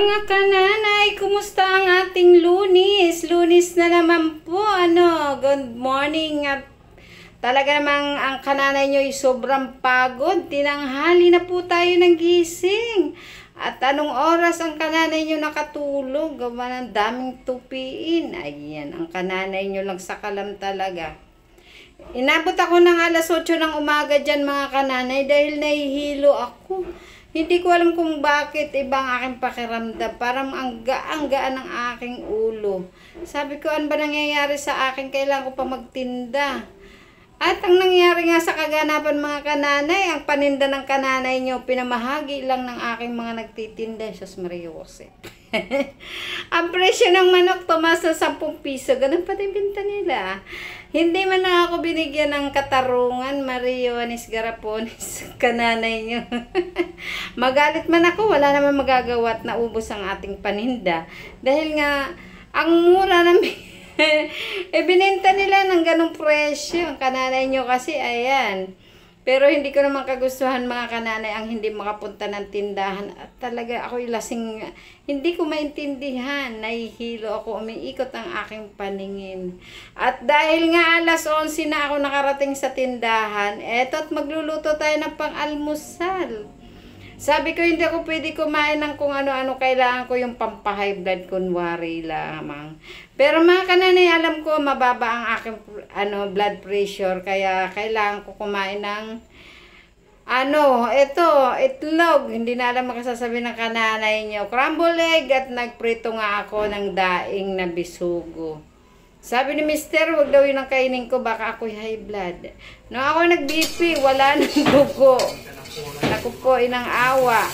Mga kananay, kumusta ang ating Lunes? Lunes na naman po, good morning. At talaga namang ang kananay nyo ay sobrang pagod. Tinanghali na po tayo ng gising. At anong oras ang kananay nyo nakatulog? Gawa ng daming tupiin. Ayan, ang kananay nyo lang sa kalam talaga. Inabot ako ng alas 8 ng umaga dyan mga kananay dahil nahihilo ako. Hindi ko alam kung bakit ibang aking pakiramdam. Parang ang gaan-gaan ng aking ulo. Sabi ko, ano ba nangyayari sa akin? Kailangan ko pa magtinda. At ang nangyayari nga sa kaganapan mga kananay, ang paninda ng kananay nyo, pinamahagi lang ng aking mga nagtitinda. Sus Maria Jose. Ang presyo ng manok, tumaas na 10 piso. Ganun pa din binta nila. Hindi man na ako binigyan ng katarungan, Maria Juanis Garapones, kananay nyo. Magalit man ako, wala naman magagawa at naubos ang ating paninda. Dahil nga, ang mura ng binenta nila ng ganong presyo. Ang kananay nyo kasi, ayan. Pero hindi ko naman kagustuhan mga kananay ang hindi makapunta ng tindahan. At talaga ako'y lasing, hindi ko maintindihan. Nahihilo ako, umiikot ang aking paningin. At dahil nga alas 11 na ako nakarating sa tindahan, eto't magluluto tayo ng pang-almusal. Sabi ko, hindi ako pwede kumain ng kung ano-ano. Kailangan ko yung pampahay blood, kunwari lamang. Pero mga kananay, alam ko, mababa ang aking blood pressure. Kaya kailangan ko kumain ng itlog. Hindi na alam makasasabi ng kananay nyo. Crumble egg at nagprito nga ako ng daing na bisugo. Sabi ni Mister, wag daw yun ang kainin ko, baka ako'y high blood. No, ako nag-BP, wala nang dugo. Ako po, inang awa.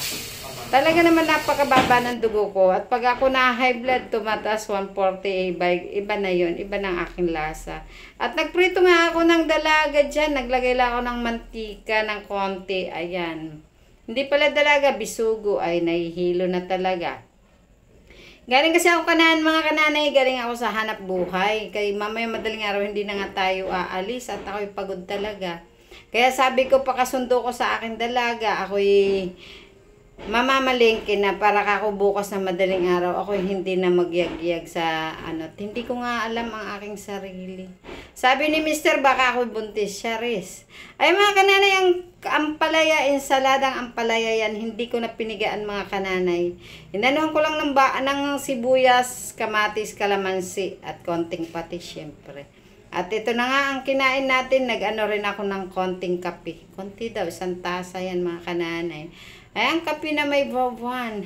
Talaga naman napakababa ng dugo ko. At pag ako na high blood, tumataas 140, iba na yun. Iba ng aking lasa. At nagprito nga ako ng dalaga dyan. Naglagay lang ako ng mantika ng konti. Ayan. Hindi pala dalaga, bisugo. Ay, nahihilo na talaga. Galing kasi ako mga kananay, galing ako sa hanap buhay. Kaya mamaya madaling araw hindi na nga tayo aalis at ako'y pagod talaga. Kaya sabi ko, pakasundo ko sa aking dalaga, ako'y mamamalingki na para ako bukas na madaling araw, ako'y hindi na magyag-yag sa Hindi ko nga alam ang aking sarili. Sabi ni Mister, baka ako'y buntis siya, Riz. Ay mga kananay, ang ampalaya, ensaladang ampalaya yan, hindi ko na pinigaan mga kananay. Inanuhan ko lang ng sibuyas, kamatis, kalamansi, at konting patis syempre. At ito na nga ang kinain natin, rin ako ng konting kape. Konti daw, 1 tasa yan mga kananay. Ay, ang kape na may bawan.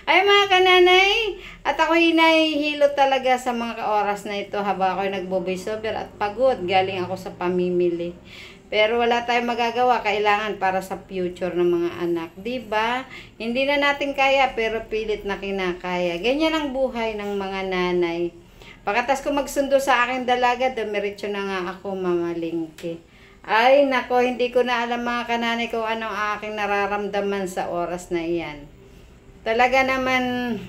Ay mga kananay, at ako'y nahihilo talaga sa mga oras na ito habang ako'y nagbo-voiceover at pagod. Galing ako sa pamimili. Pero wala tayong magagawa, kailangan para sa future ng mga anak. Diba? Hindi na natin kaya pero pilit na kinakaya. Ganyan ang buhay ng mga nanay. Pagkatas ko magsundo sa aking dalaga, dumiretso na nga ako mamalingki. Ay, nako, hindi ko na alam mga kananay kung ano ang aking nararamdaman sa oras na iyan. Talaga naman,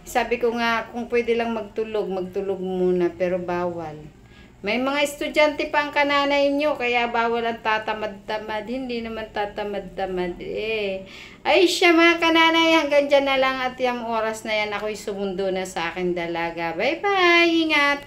sabi ko nga, kung pwede lang magtulog muna, pero bawal. May mga estudyante pa ang kananay nyo, kaya bawal ang tatamad-tamad. Hindi naman tatamad-tamad Ay siya mga kananay, hanggang dyan na lang at yung oras na yan, ako'y sumundo na sa aking dalaga. Bye-bye, ingat!